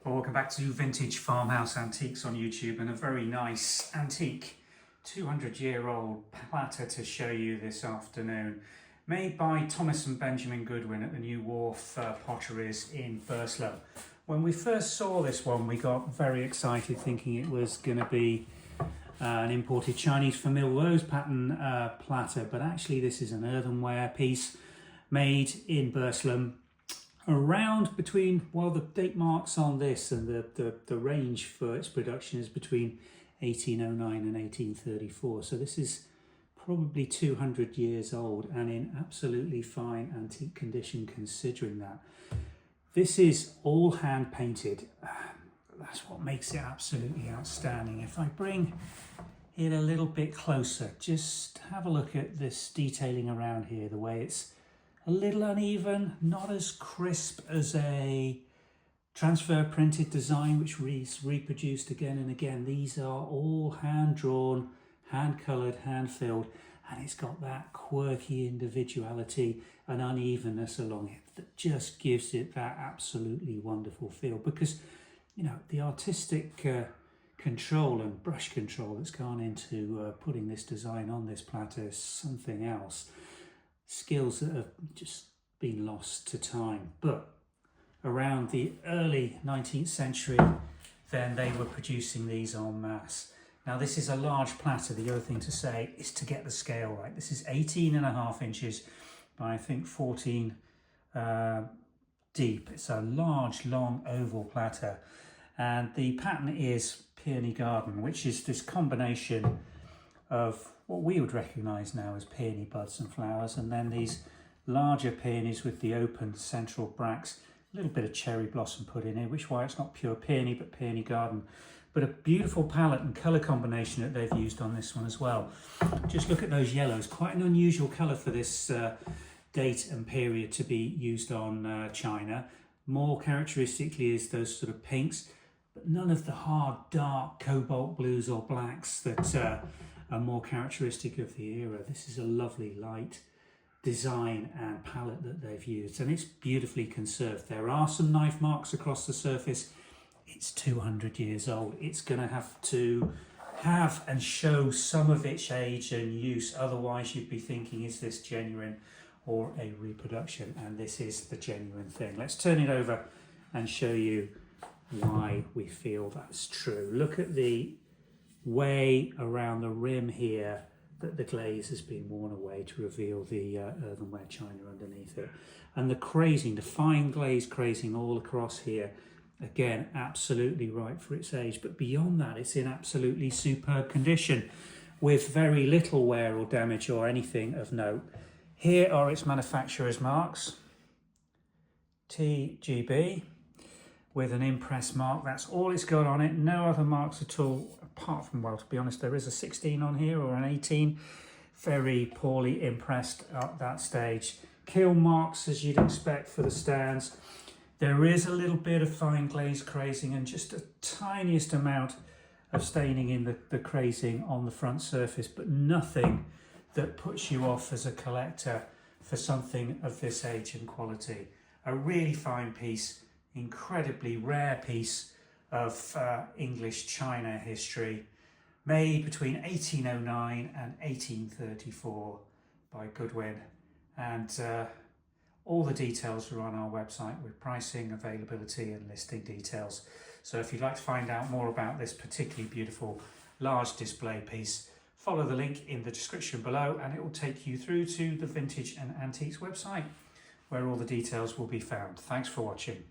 Well, welcome back to Vintage Farmhouse Antiques on YouTube, and a very nice antique 200-year-old platter to show you this afternoon. Made by Thomas and Benjamin Godwin at the new Wharf Potteries in Burslem. When we first saw this one, we got very excited thinking it was going to be an imported Chinese Famille Rose pattern platter, but actually this is an earthenware piece made in Burslem around between, well, the date marks on this and the range for its production is between 1809 and 1834. So this is probably 200 years old and in absolutely fine antique condition considering that. This is all hand painted. That's what makes it absolutely outstanding. If I bring it a little bit closer, just have a look at this detailing around here, the way it's a little uneven, not as crisp as a transfer printed design which is reproduced again and again. These are all hand drawn, hand coloured, hand filled, and it's got that quirky individuality and unevenness along it that just gives it that absolutely wonderful feel, because you know the artistic control and brush control that's gone into putting this design on this platter is something else. Skills that have just been lost to time. But around the early 19th century, then they were producing these en masse. Now this is a large platter. The other thing to say is to get the scale right. This is 18.5 inches by I think 14 deep. It's a large, long oval platter. And the pattern is Peony Garden, which is this combination of what we would recognise now as peony buds and flowers, and then these larger peonies with the open central bracts, a little bit of cherry blossom put in here, which is why it's not pure peony but Peony Garden. But a beautiful palette and colour combination that they've used on this one as well. Just look at those yellows, quite an unusual colour for this date and period to be used on china. More characteristically is those sort of pinks, but none of the hard dark cobalt blues or blacks that are more characteristic of the era. This is a lovely light design and palette that they've used, and it's beautifully conserved. There are some knife marks across the surface. It's 200 years old. It's going to have to have and show some of its age and use, otherwise you'd be thinking, is this genuine or a reproduction? And this is the genuine thing. Let's turn it over and show you why we feel that's true. Look at the way around the rim here that the glaze has been worn away to reveal the earthenware china underneath it, and the crazing, the fine glaze crazing all across here, again absolutely right for its age, but beyond that it's in absolutely superb condition with very little wear or damage or anything of note. Here are its manufacturer's marks, TGB, with an impress mark. That's all it's got on it, no other marks at all, apart from, well, to be honest, there is a 16 on here or an 18. Very poorly impressed at that stage. Kiln marks as you'd expect for the stands. There is a little bit of fine glaze crazing and just a tiniest amount of staining in the crazing on the front surface, but nothing that puts you off as a collector for something of this age and quality. A really fine piece, incredibly rare piece of English china history, made between 1809 and 1834 by Godwin, and all the details are on our website with pricing, availability and listing details. So if you'd like to find out more about this particularly beautiful large display piece, follow the link in the description below and it will take you through to the Vintage and Antiques website where all the details will be found. Thanks for watching.